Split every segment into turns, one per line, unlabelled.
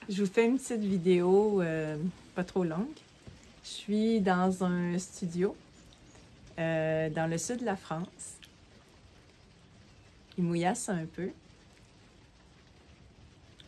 Je vous fais une petite vidéo pas trop longue. Je suis dans un studio dans le sud de la France. Il mouillasse un peu.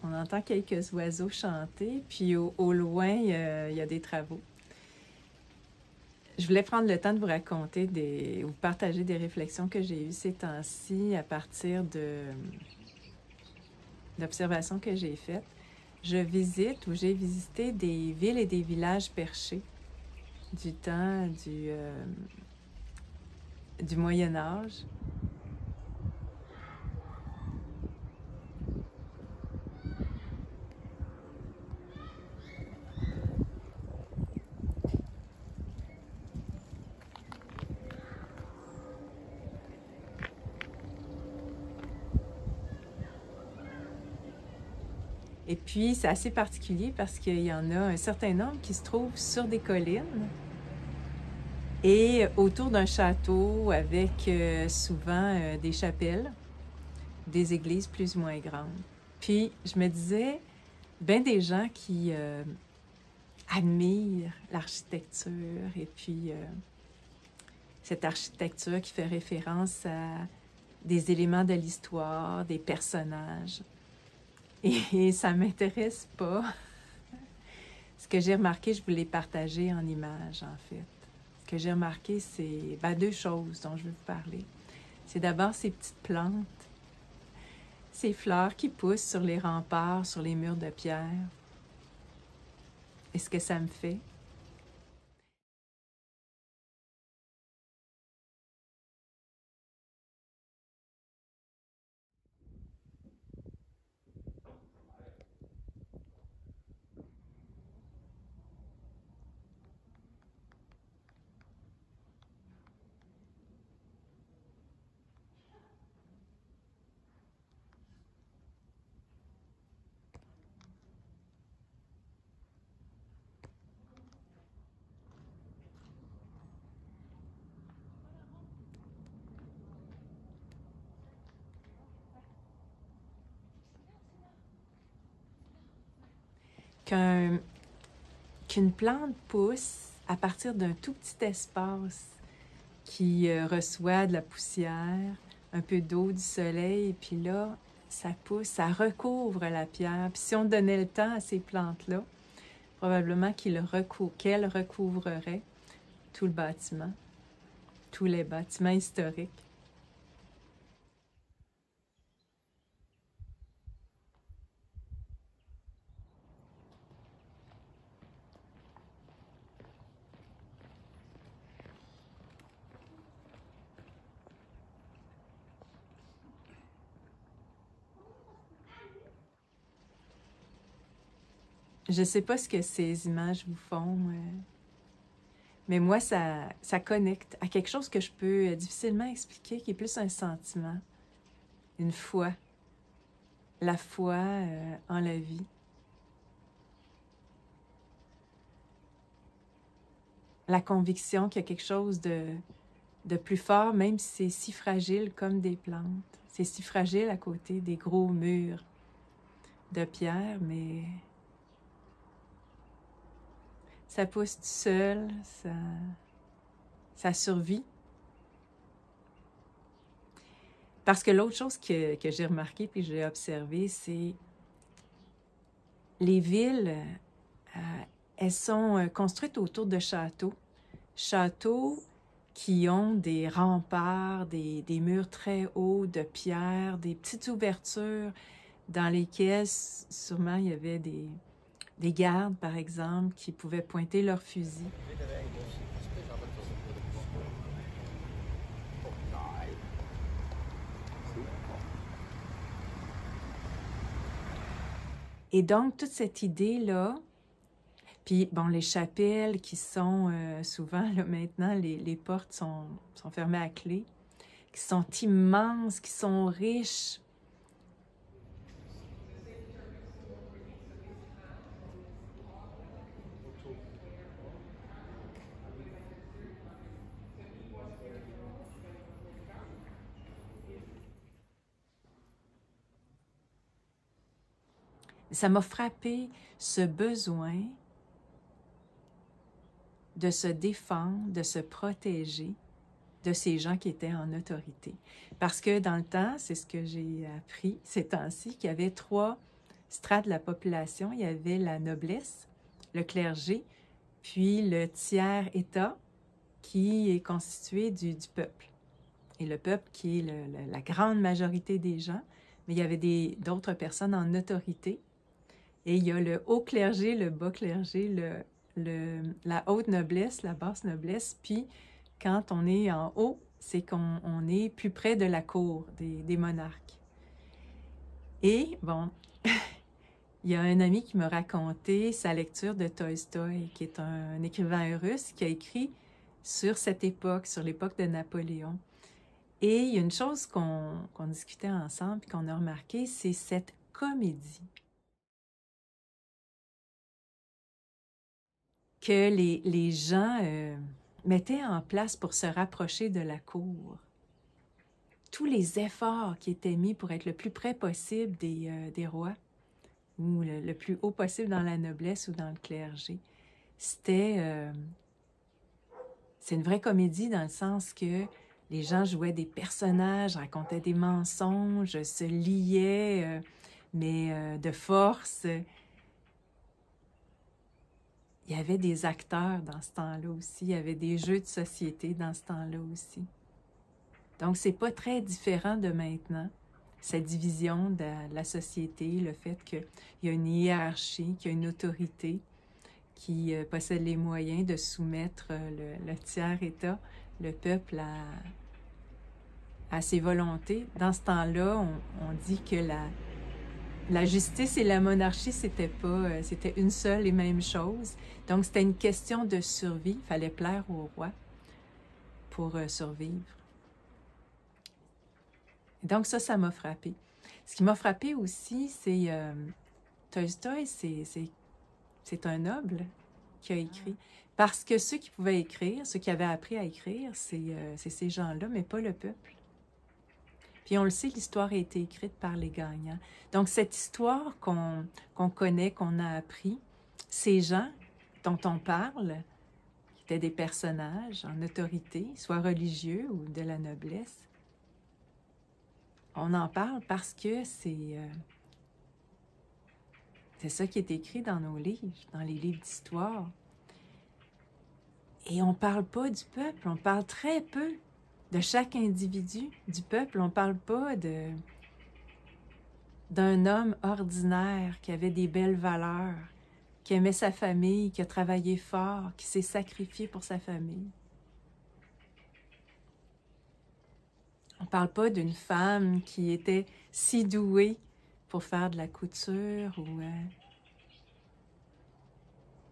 On entend quelques oiseaux chanter, puis au loin, il y a des travaux. Je voulais prendre le temps de vous raconter, vous partager des réflexions que j'ai eues ces temps-ci à partir d'observations que j'ai faites. Je visite ou j'ai visité des villes et des villages perchés du temps du Moyen Âge. Et puis, c'est assez particulier parce qu'il y en a un certain nombre qui se trouvent sur des collines et autour d'un château avec souvent des chapelles, des églises plus ou moins grandes. Puis, je me disais, bien des gens qui admirent l'architecture et puis cette architecture qui fait référence à des éléments de l'histoire, des personnages. Et ça ne m'intéresse pas. Ce que j'ai remarqué, je voulais partager en images, en fait. Ce que j'ai remarqué, c'est deux choses dont je veux vous parler. C'est d'abord ces petites plantes, ces fleurs qui poussent sur les remparts, sur les murs de pierre. Et ce que ça me fait. Qu'une plante pousse à partir d'un tout petit espace qui reçoit de la poussière, un peu d'eau, du soleil, et puis là, ça pousse, ça recouvre la pierre. Puis si on donnait le temps à ces plantes-là, probablement qu'elles recouvreraient tout le bâtiment, tous les bâtiments historiques. Je ne sais pas ce que ces images vous font, mais moi, ça connecte à quelque chose que je peux difficilement expliquer, qui est plus un sentiment, une foi, la foi en la vie. La conviction qu'il y a quelque chose de plus fort, même si c'est si fragile comme des plantes. C'est si fragile à côté des gros murs de pierre, mais ça pousse tout seul, ça survit. Parce que l'autre chose que j'ai remarqué puis que j'ai observé, c'est les villes, elles sont construites autour de châteaux. Châteaux qui ont des remparts, des murs très hauts de pierre, des petites ouvertures dans lesquelles sûrement il y avait des gardes, par exemple, qui pouvaient pointer leurs fusils. Et donc, toute cette idée-là, puis bon, les chapelles qui sont souvent, là, maintenant, les portes sont fermées à clé, qui sont immenses, qui sont riches. Ça m'a frappé ce besoin de se défendre, de se protéger de ces gens qui étaient en autorité. Parce que dans le temps, c'est ce que j'ai appris ces temps-ci, qu'il y avait 3 strates de la population. Il y avait la noblesse, le clergé, puis le tiers-État qui est constitué du peuple. Et le peuple qui est la grande majorité des gens, mais il y avait d'autres personnes en autorité. Et il y a le haut clergé, le bas clergé, la haute noblesse, la basse noblesse, puis quand on est en haut, c'est qu'on est plus près de la cour des monarques. Et bon, il y a un ami qui m'a raconté sa lecture de Tolstoï, qui est un écrivain russe qui a écrit sur cette époque, sur l'époque de Napoléon. Et il y a une chose qu'on discutait ensemble et qu'on a remarqué, c'est cette comédie que les gens mettaient en place pour se rapprocher de la cour. Tous les efforts qui étaient mis pour être le plus près possible des rois, ou le plus haut possible dans la noblesse ou dans le clergé, c'est une vraie comédie dans le sens que les gens jouaient des personnages, racontaient des mensonges, se liaient, mais de force. Il y avait des acteurs dans ce temps-là aussi, il y avait des jeux de société dans ce temps-là aussi. Donc, c'est pas très différent de maintenant, cette division de la société, le fait qu'il y a une hiérarchie, qu'il y a une autorité qui possède les moyens de soumettre le tiers-État, le peuple, à ses volontés. Dans ce temps-là, on dit que la justice et la monarchie, c'était une seule et même chose. Donc, c'était une question de survie. Il fallait plaire au roi pour survivre. Donc, ça m'a frappé. Ce qui m'a frappé aussi, c'est Tolstoï, c'est un noble qui a écrit. Parce que ceux qui pouvaient écrire, ceux qui avaient appris à écrire, c'est ces gens-là, mais pas le peuple. Puis on le sait, l'histoire a été écrite par les gagnants. Donc cette histoire qu'on connaît, qu'on a appris, ces gens dont on parle, qui étaient des personnages en autorité, soit religieux ou de la noblesse, on en parle parce que c'est ça qui est écrit dans nos livres, dans les livres d'histoire. Et on ne parle pas du peuple, on parle très peu de chaque individu du peuple. On ne parle pas d'un homme ordinaire qui avait des belles valeurs, qui aimait sa famille, qui a travaillé fort, qui s'est sacrifié pour sa famille. On ne parle pas d'une femme qui était si douée pour faire de la couture ou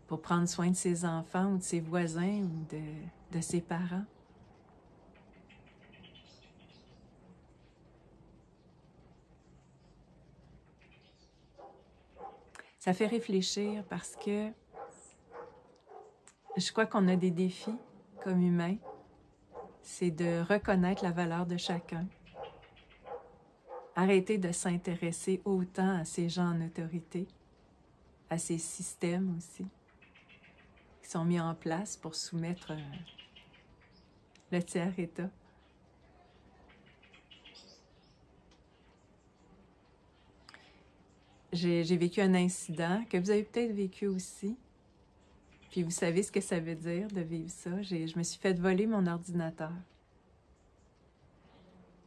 pour prendre soin de ses enfants ou de ses voisins ou de ses parents. Ça fait réfléchir parce que je crois qu'on a des défis comme humains. C'est de reconnaître la valeur de chacun. Arrêter de s'intéresser autant à ces gens en autorité, à ces systèmes aussi, qui sont mis en place pour soumettre le tiers-État. J'ai vécu un incident que vous avez peut-être vécu aussi. Puis vous savez ce que ça veut dire de vivre ça. Je me suis fait voler mon ordinateur.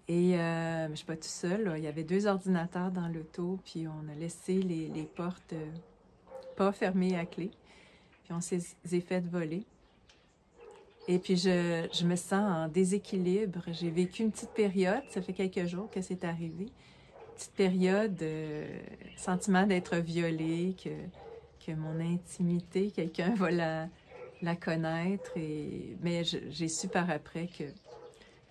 Et je ne suis pas tout seul, là. Il y avait 2 ordinateurs dans l'auto, puis on a laissé les portes pas fermées à clé. Puis on s'est fait voler. Et puis je me sens en déséquilibre. J'ai vécu une petite période, ça fait quelques jours que c'est arrivé. Petite période, sentiment d'être violée, que mon intimité, quelqu'un va la connaître. Mais j'ai su par après que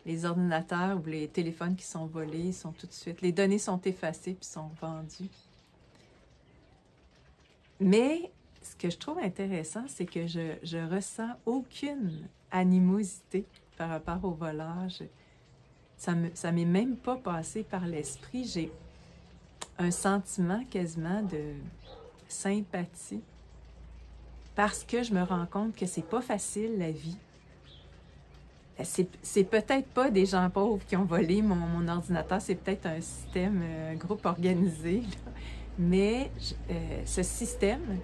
les ordinateurs ou les téléphones qui sont volés sont tout de suite... Les données sont effacées puis sont vendues. Mais ce que je trouve intéressant, c'est que je ressens aucune animosité par rapport au volage. Ça m'est même pas passé par l'esprit. un sentiment quasiment de sympathie parce que je me rends compte que c'est pas facile la vie. C'est peut-être pas des gens pauvres qui ont volé mon ordinateur, c'est peut-être un système, un groupe organisé, là. Mais ce système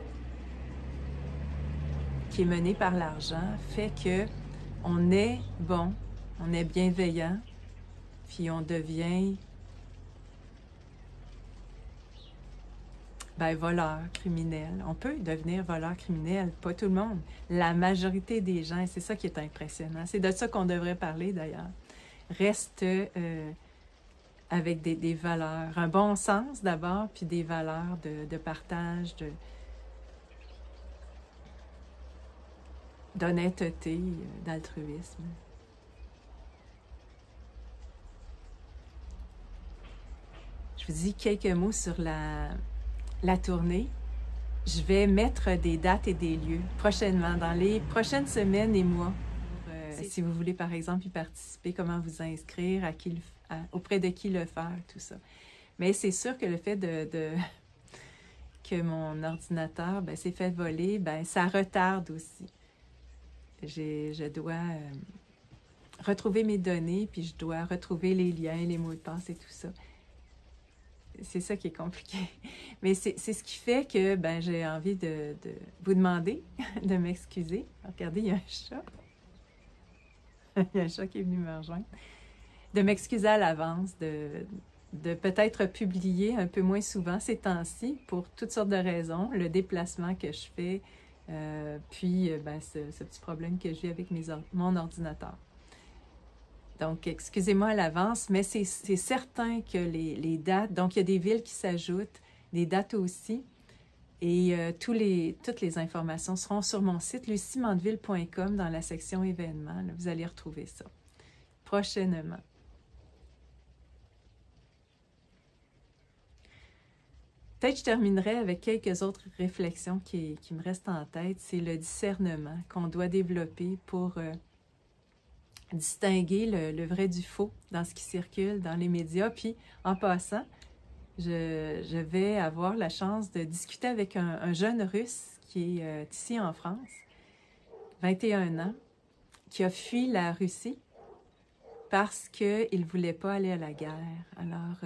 qui est mené par l'argent fait que on est bon, on est bienveillant, puis on devient voleur criminel. On peut devenir voleur criminel, pas tout le monde. La majorité des gens, et c'est ça qui est impressionnant. C'est de ça qu'on devrait parler d'ailleurs. Reste avec des valeurs, un bon sens d'abord, puis des valeurs de partage, d'honnêteté, d'altruisme. Je vous dis quelques mots sur la tournée. Je vais mettre des dates et des lieux prochainement, dans les prochaines semaines et mois. Si vous voulez, par exemple, y participer, comment vous inscrire, auprès de qui le faire, tout ça. Mais c'est sûr que le fait que mon ordinateur s'est fait voler, ça retarde aussi. Je dois retrouver mes données, puis je dois retrouver les liens, les mots de passe et tout ça. C'est ça qui est compliqué. Mais c'est ce qui fait que j'ai envie de vous demander de m'excuser. Regardez, il y a un chat. Il y a un chat qui est venu me rejoindre. De m'excuser à l'avance, de peut-être publier un peu moins souvent ces temps-ci pour toutes sortes de raisons. Le déplacement que je fais, puis ce petit problème que j'ai avec mon ordinateur. Donc, excusez-moi à l'avance, mais c'est certain que les dates, donc il y a des villes qui s'ajoutent, des dates aussi, et toutes les informations seront sur mon site luciemandeville.com dans la section événements. Là, vous allez retrouver ça prochainement. Peut-être que je terminerai avec quelques autres réflexions qui me restent en tête. C'est le discernement qu'on doit développer pour distinguer le vrai du faux dans ce qui circule dans les médias. Puis, en passant, je vais avoir la chance de discuter avec un jeune Russe qui est ici en France, 21 ans, qui a fui la Russie parce qu'il ne voulait pas aller à la guerre. Alors,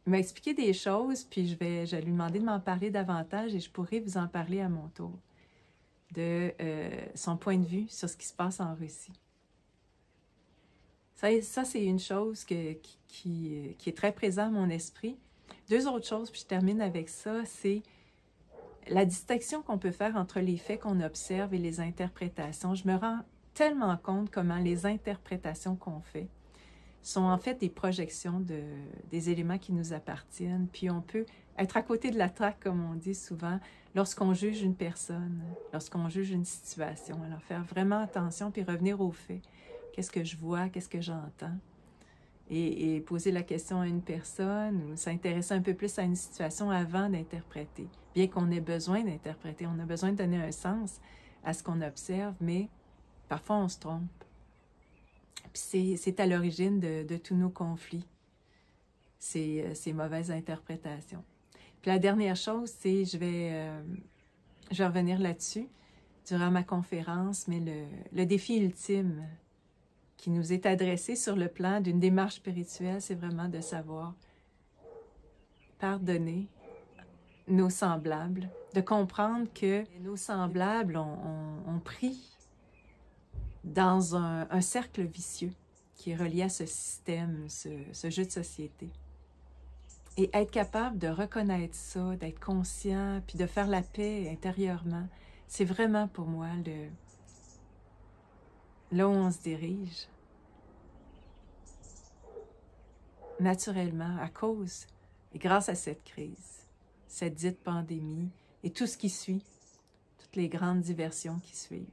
il m'a expliqué des choses, puis je vais lui demander de m'en parler davantage et je pourrai vous en parler à mon tour de son point de vue sur ce qui se passe en Russie. Ça c'est une chose qui est très présente à mon esprit. Deux autres choses, puis je termine avec ça, c'est la distinction qu'on peut faire entre les faits qu'on observe et les interprétations. Je me rends tellement compte comment les interprétations qu'on fait sont en fait des projections des éléments qui nous appartiennent, puis on peut être à côté de la traque, comme on dit souvent, lorsqu'on juge une personne, lorsqu'on juge une situation. Alors, faire vraiment attention, puis revenir aux faits. Qu'est-ce que je vois, qu'est-ce que j'entends? Et poser la question à une personne, ou s'intéresser un peu plus à une situation avant d'interpréter. Bien qu'on ait besoin d'interpréter, on a besoin de donner un sens à ce qu'on observe, mais parfois on se trompe. Puis c'est à l'origine de tous nos conflits, ces mauvaises interprétations. Puis la dernière chose, c'est, je vais revenir là-dessus durant ma conférence, mais le défi ultime qui nous est adressé sur le plan d'une démarche spirituelle, c'est vraiment de savoir pardonner nos semblables, de comprendre que nos semblables ont pris dans un cercle vicieux qui est relié à ce système, ce jeu de société. Et être capable de reconnaître ça, d'être conscient, puis de faire la paix intérieurement, c'est vraiment pour moi là où on se dirige. Naturellement, à cause et grâce à cette crise, cette dite pandémie et tout ce qui suit, toutes les grandes diversions qui suivent.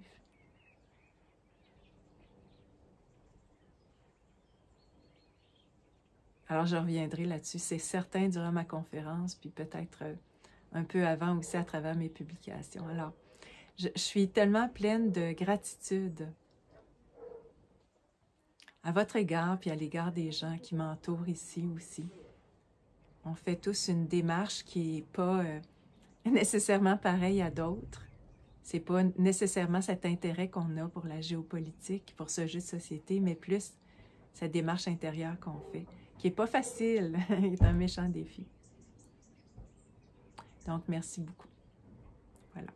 Alors, je reviendrai là-dessus, c'est certain, durant ma conférence, puis peut-être un peu avant aussi à travers mes publications. Alors, je suis tellement pleine de gratitude à votre égard, puis à l'égard des gens qui m'entourent ici aussi. On fait tous une démarche qui n'est pas nécessairement pareille à d'autres. C'est pas nécessairement cet intérêt qu'on a pour la géopolitique, pour ce jeu de société, mais plus cette démarche intérieure qu'on fait, qui n'est pas facile, qui est un méchant défi. Donc, merci beaucoup. Voilà.